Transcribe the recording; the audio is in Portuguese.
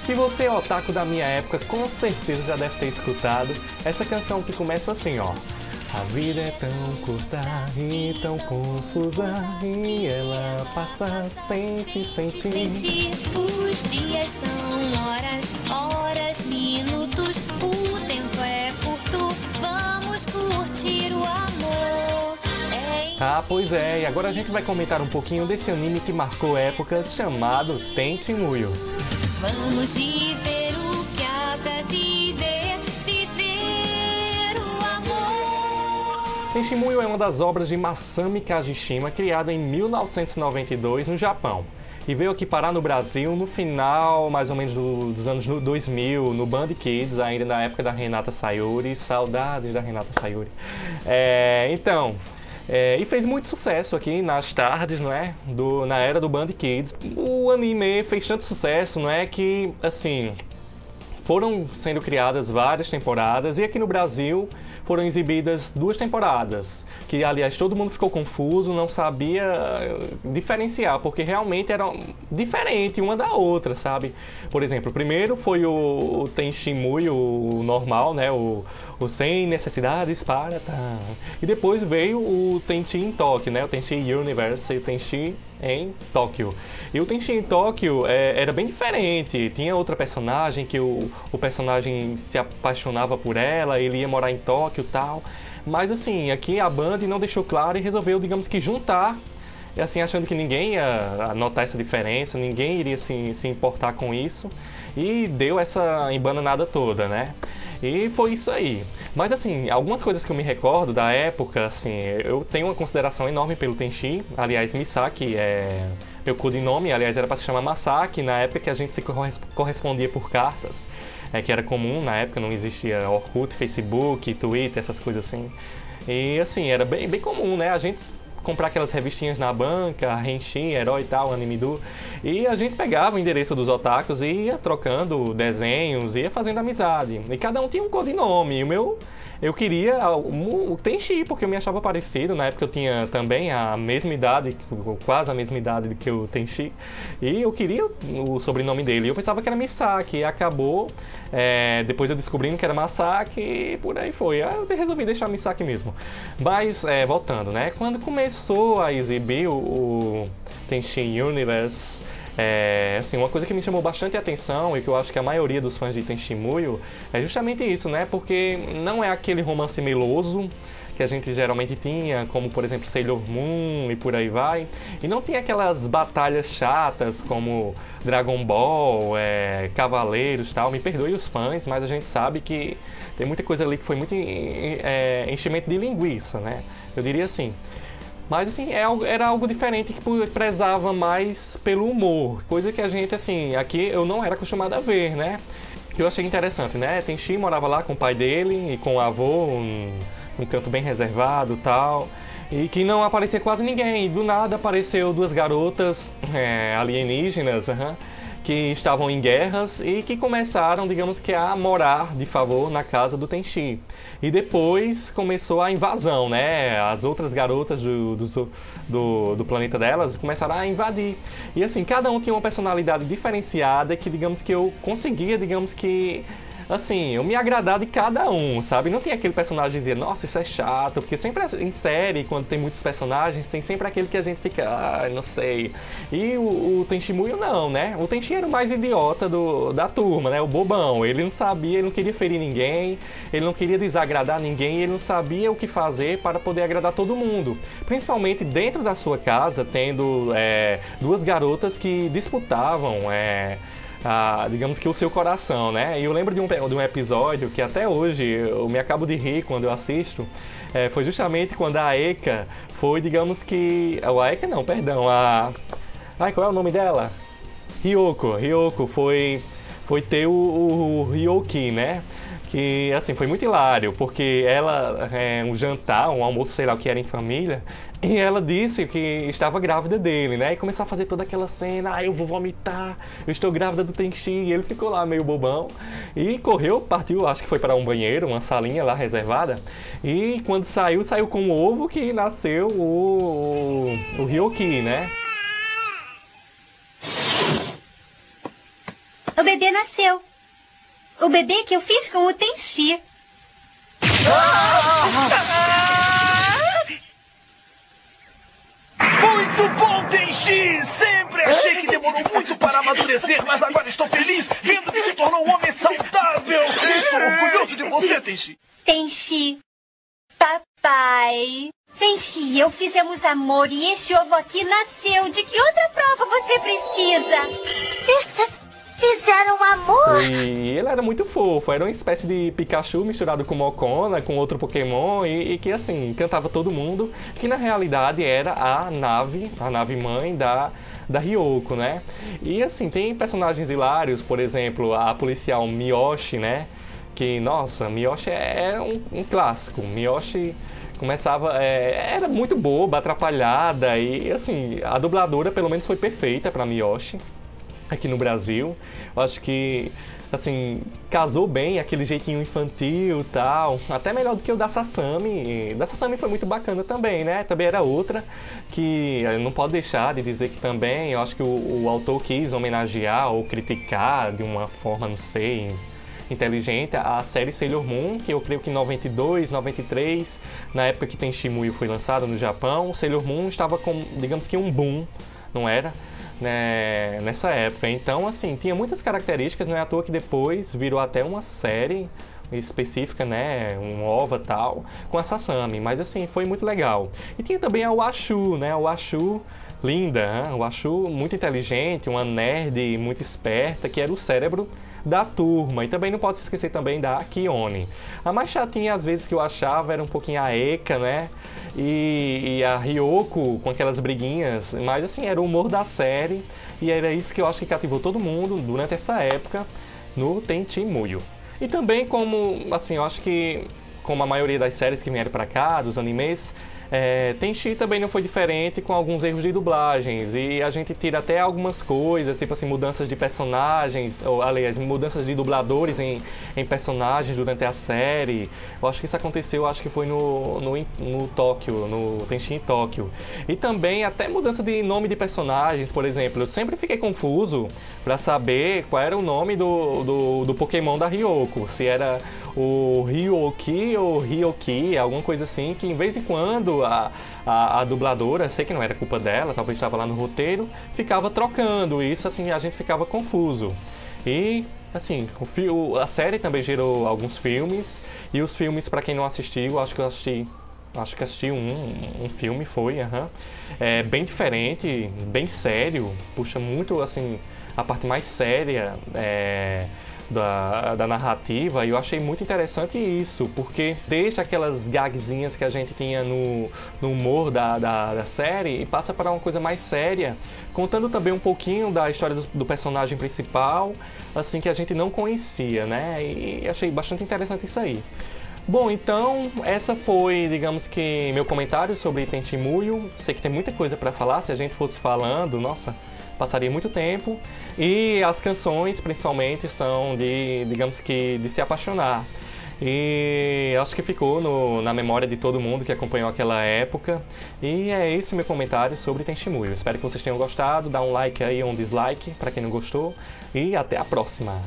Se você é otaku da minha época, com certeza já deve ter escutado essa canção que começa assim, ó. A vida é tão curta e tão confusa e ela passa sem te sentir. Os dias são horas, horas, minutos. O tempo é curto, vamos curtir o amor. Ah, pois é, e agora a gente vai comentar um pouquinho desse anime que marcou épocas chamado Tenchi Muyo. Vamos viver o que há pra viver, viver o amor. Tenchi Muyo é uma das obras de Masami Kajishima, criada em 1992 no Japão. E veio aqui parar no Brasil no final, mais ou menos, dos anos 2000, no Band Kids, ainda na época da Renata Sayuri. Saudades da Renata Sayuri. E fez muito sucesso aqui nas tardes, não é? Na era do Band Kids. O anime fez tanto sucesso, não é? Que, assim, foram sendo criadas várias temporadas e aqui no Brasil foram exibidas 2 temporadas, que aliás todo mundo ficou confuso, não sabia diferenciar, porque realmente eram diferentes uma da outra, sabe? Por exemplo, o primeiro foi o Tenchi Muyo, o normal, né? O sem necessidades para... Tá. E depois veio o Tenchi em Tóquio, né? O Tenchi Universe e o Tenchi em Tóquio. E o Tenchi em Tóquio era bem diferente. Tinha outra personagem que o personagem se apaixonava por ela, ele ia morar em Tóquio e tal. Mas assim, aqui a Band não deixou claro e resolveu, digamos que, juntar, assim, achando que ninguém ia notar essa diferença, ninguém iria se importar com isso. E deu essa embananada toda, né? E foi isso aí. Mas assim, algumas coisas que eu me recordo da época, assim, eu tenho uma consideração enorme pelo Tenchi. Aliás, Misaki é meu codinome, aliás, era para se chamar Masaki, na época que a gente se correspondia por cartas, que era comum, na época não existia Orkut, Facebook, Twitter, essas coisas assim. E assim, era bem comum, né? A gente comprar aquelas revistinhas na banca, Henshin, Herói e tal, Anime-Do, e a gente pegava o endereço dos otakus e ia trocando desenhos, ia fazendo amizade. E cada um tinha um codinome, e o meu... Eu queria o Tenchi, porque eu me achava parecido. Na época eu tinha também a mesma idade, quase a mesma idade que o Tenchi. E eu queria o sobrenome dele. Eu pensava que era Misaki. E acabou, depois eu descobrindo que era Masaki e por aí foi. Eu resolvi deixar Misaki mesmo. Mas, voltando, né? Quando começou a exibir o Tenchi Universe... assim, uma coisa que me chamou bastante atenção e que eu acho que a maioria dos fãs de Tenchi Muyo é justamente isso, né? Porque não é aquele romance meloso que a gente geralmente tinha, como por exemplo Sailor Moon e por aí vai, e não tem aquelas batalhas chatas como Dragon Ball, Cavaleiros e tal. Me perdoe os fãs, mas a gente sabe que tem muita coisa ali que foi muito enchimento de linguiça, né? Eu diria assim. Mas assim, era algo diferente, que prezava mais pelo humor, coisa que a gente, assim, aqui eu não era acostumado a ver, né? Que eu achei interessante, né? Tenchi morava lá com o pai dele e com o avô, num canto bem reservado e tal, e que não aparecia quase ninguém. E do nada apareceu 2 garotas alienígenas, que estavam em guerras e que começaram, digamos que, a morar de favor na casa do Tenchi. E depois começou a invasão, né? As outras garotas do planeta delas começaram a invadir. E assim, cada um tinha uma personalidade diferenciada que, digamos que, eu conseguia, digamos que... assim, eu me agradar de cada um, sabe? Não tem aquele personagem que dizia, nossa, isso é chato, porque sempre em série, quando tem muitos personagens, tem sempre aquele que a gente fica, não sei. E o Tenchi Muyo não, né? O Tenchi era o mais idiota da turma, né? O bobão. Ele não sabia, ele não queria ferir ninguém, ele não queria desagradar ninguém, ele não sabia o que fazer para poder agradar todo mundo. Principalmente dentro da sua casa, tendo 2 garotas que disputavam, digamos que o seu coração, né? E eu lembro de um episódio que até hoje eu me acabo de rir quando eu assisto. Foi justamente quando a Eka foi, digamos que... A Eka não, perdão, Ai, qual é o nome dela? Ryoko foi ter o Ryoki, né? Que, assim, foi muito hilário, porque ela, um jantar, um almoço, sei lá o que era em família, e ela disse que estava grávida dele, né? E começou a fazer toda aquela cena, eu vou vomitar, eu estou grávida do Tenchi, e ele ficou lá meio bobão, e correu, partiu, acho que foi para um banheiro, uma salinha lá reservada, e quando saiu com o ovo que nasceu o Ryoki, né? O bebê nasceu. O bebê que eu fiz com o Tenchi. Muito bom, Tenchi! Sempre achei que demorou muito para amadurecer, mas agora estou feliz vendo que se tornou um homem saudável. Estou orgulhoso de você, Tenchi. Tenchi, papai. Tenchi, eu fizemos amor e esse ovo aqui nasceu. De que outra prova você precisa? Fizeram amor? E ele era muito fofo, era uma espécie de Pikachu misturado com Mocona, com outro Pokémon, e que assim, encantava todo mundo, que na realidade era a nave mãe da Ryoko, né? E assim, tem personagens hilários, por exemplo, a policial Miyoshi, né? Que, nossa, Miyoshi é um clássico. Miyoshi começava, era muito boba, atrapalhada, e assim, a dubladora pelo menos foi perfeita pra Miyoshi aqui no Brasil. Eu acho que, assim, casou bem aquele jeitinho infantil e tal, até melhor do que o da Sasami. Da Sasami foi muito bacana também, né? Também era outra que não pode deixar de dizer que também, eu acho que o autor quis homenagear ou criticar de uma forma, não sei, inteligente, a série Sailor Moon, que eu creio que em 92, 93, na época que Tenchi Muyo foi lançado no Japão, Sailor Moon estava com, digamos que um boom, não era? Né, nessa época. Então, assim, tinha muitas características, não é à toa que depois virou até uma série específica, né, um OVA tal, com a Sasami, mas assim, foi muito legal. E tinha também a Washu, né, a Washu linda, a Washu muito inteligente, uma nerd muito esperta, que era o cérebro da turma. E também não pode se esquecer também da Kione. A mais chatinha, às vezes, que eu achava era um pouquinho a Eka, né? E a Ryoko com aquelas briguinhas. Mas, assim, era o humor da série. E era isso que eu acho que cativou todo mundo durante essa época no Tenchi Muyo. E também como, assim, eu acho que como a maioria das séries que vieram pra cá, dos animes, Tenchi também não foi diferente, com alguns erros de dublagens, e a gente tira até algumas coisas, tipo assim, mudanças de personagens, ou aliás, mudanças de dubladores em personagens durante a série. Eu acho que isso aconteceu, acho que foi no Tóquio, no Tenchi em Tóquio. E também até mudança de nome de personagens, por exemplo. Eu sempre fiquei confuso para saber qual era o nome do Pokémon da Ryoko, se era o Ryoki ou Ryoki, alguma coisa assim, que em vez em quando a dubladora, sei que não era culpa dela, talvez estava lá no roteiro, ficava trocando, e isso assim, a gente ficava confuso. E assim, a série também gerou alguns filmes, e os filmes, para quem não assistiu, acho que assisti um filme, foi, é bem diferente, bem sério, puxa muito assim, a parte mais séria da narrativa, e eu achei muito interessante isso, porque deixa aquelas gagzinhas que a gente tinha no humor da série e passa para uma coisa mais séria, contando também um pouquinho da história do personagem principal, assim, que a gente não conhecia, né? E achei bastante interessante isso aí. Bom, então, essa foi, digamos que, meu comentário sobre Tenchi Muyo. Sei que tem muita coisa para falar, se a gente fosse falando, nossa, passaria muito tempo. E as canções, principalmente, são digamos que, de se apaixonar. E acho que ficou na memória de todo mundo que acompanhou aquela época. E é esse meu comentário sobre Tenchi Muyo. Espero que vocês tenham gostado. Dá um like aí ou um dislike para quem não gostou. E até a próxima!